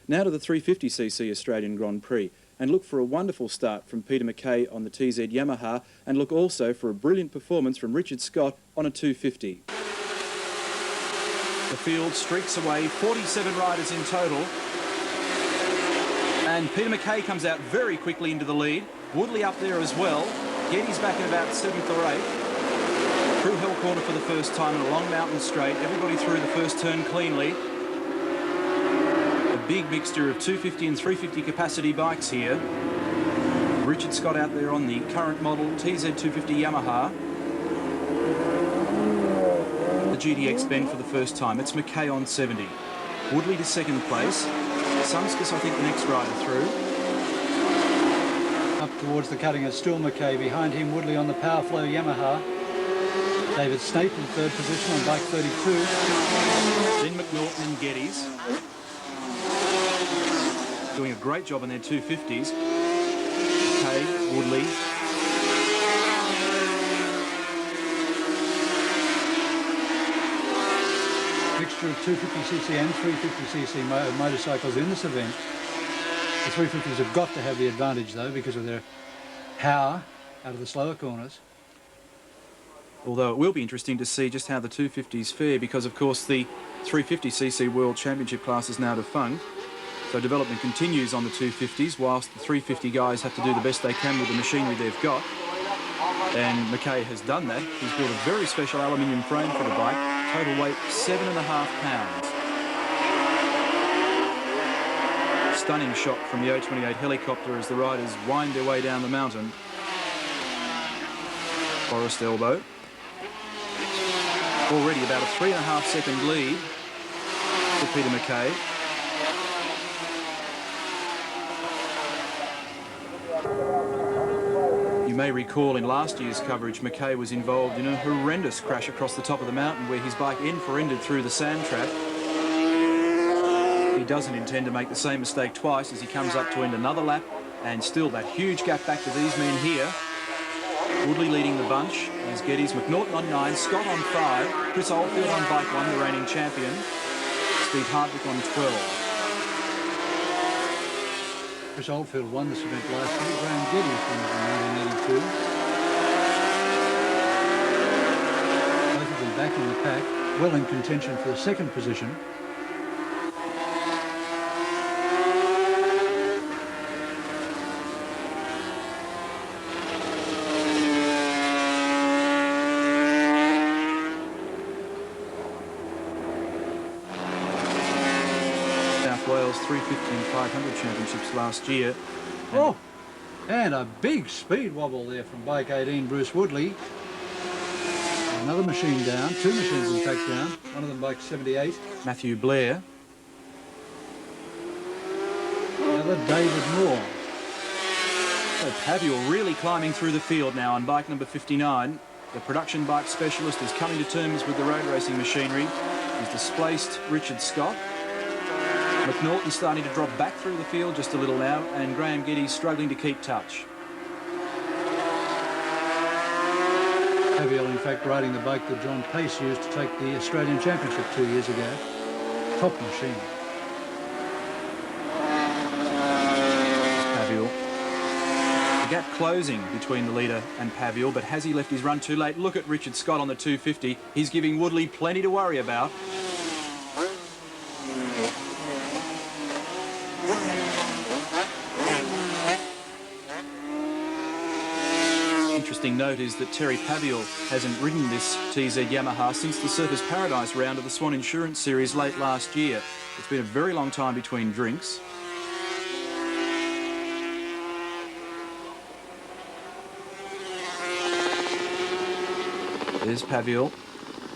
Now to the 350cc Australian Grand Prix, and look for a wonderful start from Peter McKay on the TZ Yamaha, and look also for a brilliant performance from Richard Scott on a 250. The field streaks away, 47 riders in total. And Peter McKay comes out very quickly into the lead. Woodley up there as well. Getty's back in about 7th or 8th. Through Hell Corner for the first time in a long mountain straight. Everybody through the first turn cleanly. A big mixture of 250 and 350 capacity bikes here. Richard Scott out there on the current model TZ250 Yamaha. The GDX bend for the first time. It's McKay on 70. Woodley to second place. Sumskus, I think, the next rider through. Up towards the cutting is still McKay. Behind him, Woodley on the Powerflow Yamaha. David Snape in third position on bike 32. Then McNaughton and Geddes. Doing a great job on their 250s. McKay, Woodley. Mixture of 250cc and 350cc motorcycles in this event. The 350s have got to have the advantage though because of their power out of the slower corners. Although it will be interesting to see just how the 250s fare, because of course the 350cc World Championship class is now defunct. So development continues on the 250s whilst the 350 guys have to do the best they can with the machinery they've got. And McKay has done that. He's built a very special aluminium frame for the bike. Total weight 7.5 pounds. Stunning shot from the 028 helicopter as the riders wind their way down the mountain. Forest elbow. Already about a 3.5 second lead for Peter McKay. You may recall in last year's coverage, McKay was involved in a horrendous crash across the top of the mountain where his bike end-for-ended through the sand trap. He doesn't intend to make the same mistake twice as he comes up to end another lap, and still that huge gap back to these men here. Woodley leading the bunch as Geddes, McNaughton on 9, Scott on 5, Chris Oldfield on bike 1, the reigning champion, Steve Hardwick on 12. Chris Oldfield won this event last year. Graham Geddes won it in 1982. Both of them back in the pack, well in contention for the second position. Wales 350 and 500 championships last year. And a big speed wobble there from bike 18, Bruce Woodley. Another machine down, two machines in fact down, one of them bike 78. Matthew Blair. Another David Moore. So Paviel really climbing through the field now on bike number 59. The production bike specialist is coming to terms with the road racing machinery. He's displaced Richard Scott. McNaughton starting to drop back through the field just a little now, and Graham Geddes struggling to keep touch. Paviel, in fact, riding the bike that John Pace used to take the Australian Championship 2 years ago. Top machine. Paviel. The gap closing between the leader and Paviel, but has he left his run too late? Look at Richard Scott on the 250. He's giving Woodley plenty to worry about. Interesting note is that Terry Paviel hasn't ridden this TZ Yamaha since the Surfers Paradise round of the Swan Insurance Series late last year. It's been a very long time between drinks. There's Paviel,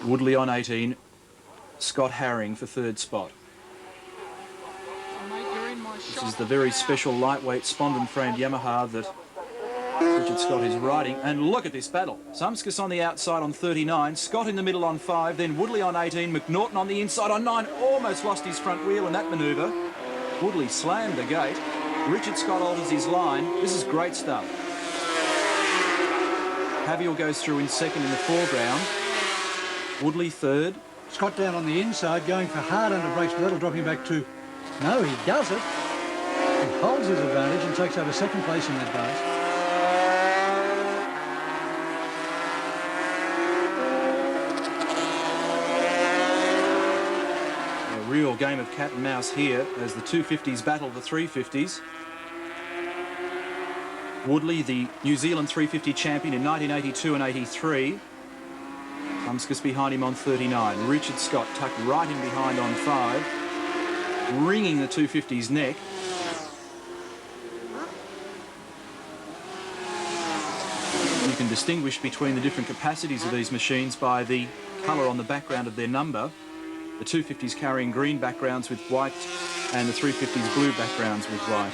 Woodley on 18, Scott Harring for third spot. This is the very special lightweight Spondon-framed Yamaha that Richard Scott is riding, and look at this battle. Sumskus on the outside on 39, Scott in the middle on 5, then Woodley on 18, McNaughton on the inside on 9, almost lost his front wheel in that manoeuvre. Woodley slammed the gate. Richard Scott alters his line. This is great stuff. Paviel goes through in second in the foreground. Woodley third. Scott down on the inside, going for hard under brakes, but that'll drop him back to No, he does it. He holds his advantage and takes over second place in that race. A real game of cat and mouse here as the 250s battle the 350s. Woodley, the New Zealand 350 champion in 1982 and 83. Humskus behind him on 39. Richard Scott tucked right in behind on 5, wringing the 250's neck. You can distinguish between the different capacities of these machines by the colour on the background of their number. The 250s carrying green backgrounds with white and the 350s blue backgrounds with white.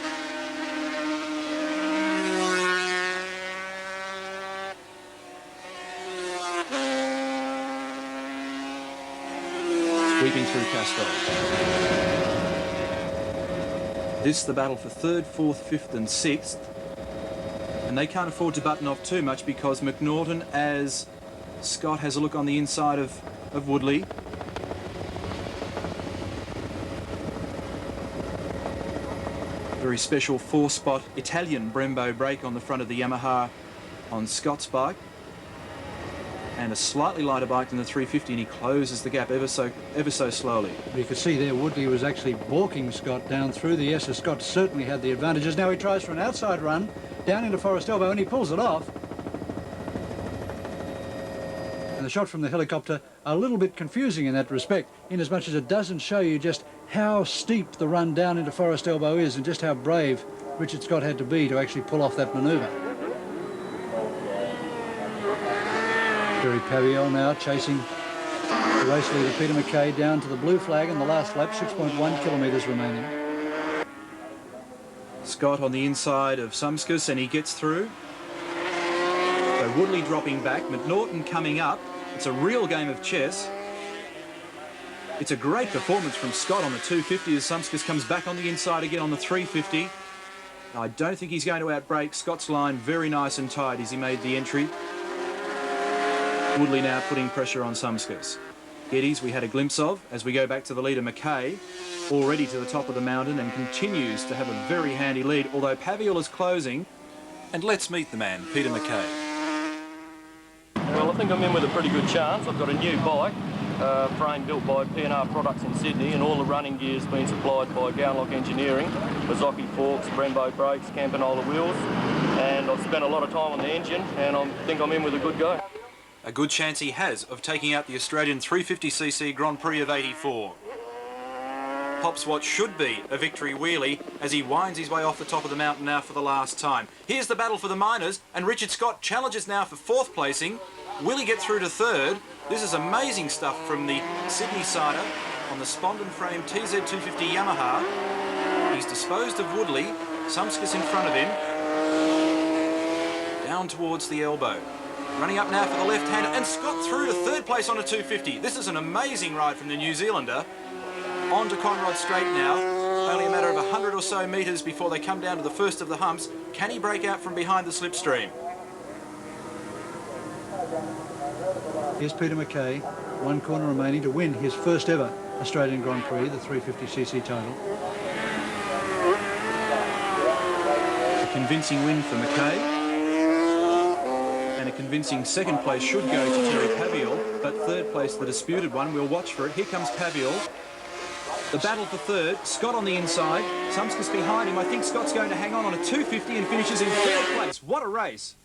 Sweeping through Castell. This the battle for 3rd, 4th, 5th and 6th. And they can't afford to button off too much because McNaughton, as Scott has a look on the inside of Woodley. Very special 4-spot Italian Brembo brake on the front of the Yamaha on Scott's bike. And a slightly lighter bike than the 350, and he closes the gap ever so slowly. You could see there Woodley was actually balking Scott down through the S. Scott certainly had the advantages. Now he tries for an outside run down into Forest Elbow and he pulls it off. And the shot from the helicopter a little bit confusing in that respect, in as much as it doesn't show you just how steep the run down into Forest Elbow is and just how brave Richard Scott had to be to actually pull off that manoeuvre. Jerry Paviel now chasing the race leader Peter McKay down to the blue flag in the last lap, 6.1 kilometres remaining. Scott on the inside of Sumskus and he gets through. So Woodley dropping back, McNaughton coming up. It's a real game of chess. It's a great performance from Scott on the 250 as Sumskus comes back on the inside again on the 350. I don't think he's going to outbrake Scott's line. Very nice and tight as he made the entry. Woodley now putting pressure on Sumskus. Geddes we had a glimpse of as we go back to the leader McKay, already to the top of the mountain and continues to have a very handy lead, although Paviel is closing. And let's meet the man, Peter McKay. Well, I think I'm in with a pretty good chance. I've got a new bike, frame built by P&R Products in Sydney, and all the running gear's been supplied by Gownlock Engineering, Mazzocchi forks, Brembo brakes, Campanola wheels, and I've spent a lot of time on the engine, and I think I'm in with a good go. A good chance he has of taking out the Australian 350cc Grand Prix of 84. Pops what should be a victory wheelie as he winds his way off the top of the mountain now for the last time. Here's the battle for the minors, and Richard Scott challenges now for 4th placing. Will he get through to 3rd? This is amazing stuff from the Sydney sider on the Spondon frame TZ250 Yamaha. He's disposed of Woodley, Sumskus in front of him, down towards the elbow. Running up now for the left hander, and Scott through to 3rd place on a 250. This is an amazing ride from the New Zealander. On to Conrod Straight now. Only a matter of 100 or so metres before they come down to the first of the humps. Can he break out from behind the slipstream? Here's Peter McKay, 1 corner remaining to win his first ever Australian Grand Prix, the 350cc title. A convincing win for McKay. And a convincing 2nd place should go to Terry Paviel, but 3rd place, the disputed one. We'll watch for it. Here comes Paviel. The battle for 3rd. Scott on the inside. Sumskus behind him. I think Scott's going to hang on a 250 and finishes in 3rd place. What a race.